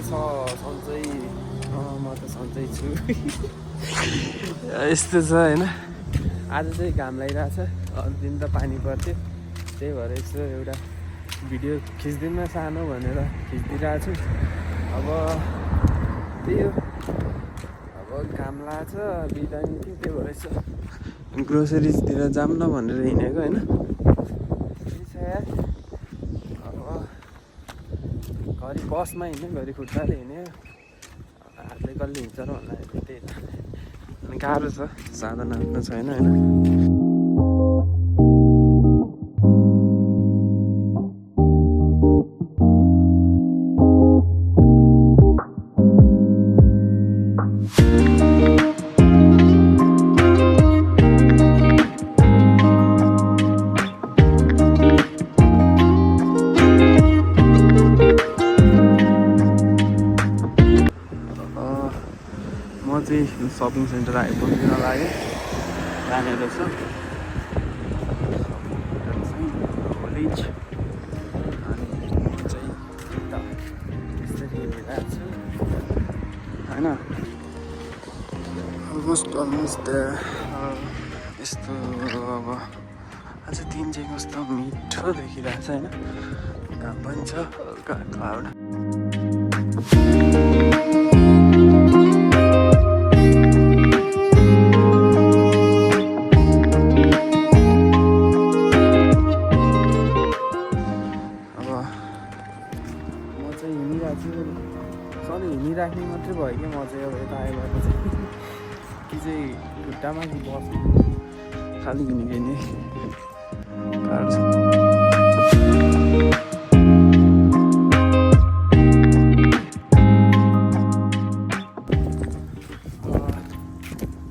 सन्चै म त सन्चै छु यस्तो छ होइन आज चाहिँ घाम लागिरहेछ अरू दिन त पानी पर्थ्यो त्यही भएर यसो एउटा भिडियो खिच्दिउँ सानो भनेर खिचिदिइरहेको छु अब त्यही हो अब घाम लाग्छ बिदा नि थियो त्यही भएर यसो ग्रोसरिजतिर जाऊँ न भनेर हिँडेको होइन त्यही छ यार अब घरि बसमा हिँड्ने घरि खुट्टाले हिँड्यो हातले कसले हिँड्छ र भन्दाखेरि त्यही त अनि गाह्रो छ साधन आफ्नो छैन होइन सपिङ सेन्टर आइपुग्न लाग्यो जाने रहेछ कलेज अनि म चाहिँ यता यसरी हिँडिरहेको छु होइन अलमोस्ट यस्तो अब आज दिन चाहिँ कस्तो मिठो देखिरहेको छ होइन घाम पनि छ हल्का क्लाउड सधैँ हिँडिराख्ने मात्रै भयो कि म चाहिँ अब यता आएर चाहिँ कि चाहिँ खुट्टामा कि बस्नु खालि हिँडिने गाह्रो छ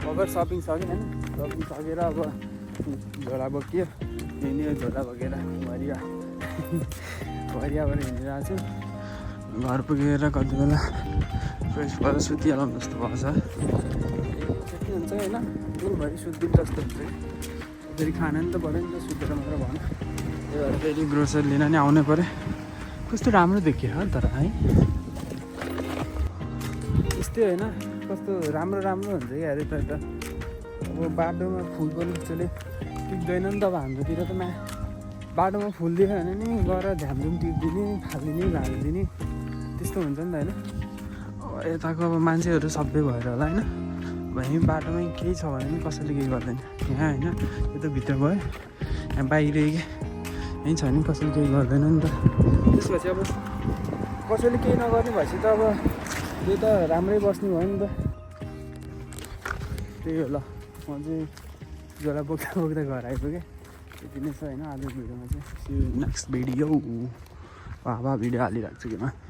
भर्खर सपिङ सक्यो होइन सपिङ सकेर अब झोला बोकियो हिँड्यो झोला बोकेर घरियाबाट हिँडिरहेको छु घर पुगेर कति बेला फ्रेस भएर सुतिहालौँ जस्तो भएको छ के हुन्छ होइन दिनभरि सुत्दिउँ जस्तो हुन्छ फेरि खाना नि त पऱ्यो नि त सुतेर मात्र भएन त्यही भएर फेरि ग्रोसरी लिन नि आउनै पऱ्यो कस्तो राम्रो देखियो तर है त्यस्तै होइन कस्तो राम्रो राम्रो हुन्छ क्या अरे त अब बाटोमा फुल पनि कसैले टिप्दैन नि त अब हाम्रोतिर त बाटोमा फुल देख्यो भने नि गएर झ्यामझुम टिपिदिने फालिदिने झारिदिने त्यस्तो हुन्छ नि त होइन यताको अब मान्छेहरू सबै भएर होला होइन अब यहीँ बाटोमै केही छ भने पनि कसैले केही गर्दैन यहाँ होइन यो त भित्र भयो यहाँ बाहिर यहीँ छ भने कसैले केही गर्दैन नि त त्यसपछि अब कसैले केही नगर्ने भएपछि त अब यो त राम्रै बस्ने भयो नि त त्यही हो ल म चाहिँ झोला बोक्दा बोक्दा घर आइपुगेँ यति नै छ होइन आजको भिडियोमा चाहिँ नेक्स्ट भिडियो भिडियो हालिरहेको छु कि